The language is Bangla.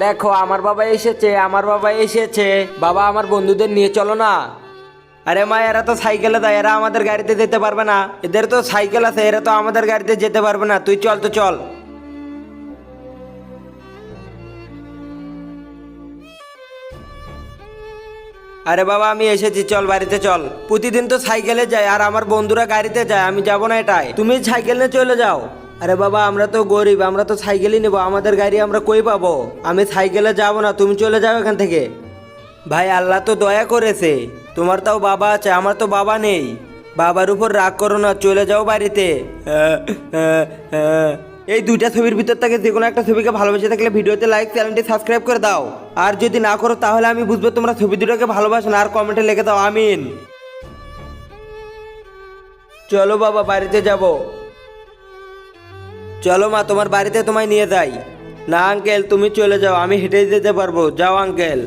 দেখো আমার বাবা এসেছে, আমার বাবা এসেছে। বাবা আমার বন্ধুদের নিয়ে চলো না। আরে মা, এরা তো সাইকেলে যায়, এরা আমাদের গাড়িতে যেতে পারবে না। এদের তো সাইকেল আছে, এরা তো আমাদের গাড়িতে যেতে পারবে না। তুই চল তো চল। আরে বাবা আমি এসেছি, চল বাড়িতে চল। প্রতিদিন তো সাইকেলে যায় আর আমার বন্ধুরা গাড়িতে যায়, আমি যাব না এটাই। তুমি সাইকেল নিয়ে চলে যাও। আরে বাবা আমরা তো গরিব, আমরা তো সাইকেলই নেবো, আমাদের গাড়ি আমরা কই পাবো? আমি সাইকেলে যাব না, তুমি চলে যাও এখান থেকে। ভাই আল্লাহ তো দয়া করেছে, তোমার তাও বাবা আছে, আমার তো বাবা নেই। বাবার উপর রাগ করো না, চলে যাও বাড়িতে। এই দুইটা ছবির ভিতর থেকে যে কোনো একটা ছবিকে ভালোবেসে থাকলে ভিডিওতে লাইক, চ্যানেলটি সাবস্ক্রাইব করে দাও। আর যদি না করো তাহলে আমি বুঝবো তোমরা ছবি দুটোকে ভালোবাসো না। আর কমেন্টে লিখে দাও আমিন। চলো বাবা বাড়িতে যাব। চলো মা তোমার বাড়িতে তোমায় নিয়ে যাই। না আঙ্কেল তুমি চলে যাও, আমি হেঁটেই যেতে পারবো। যাও আঙ্কেল।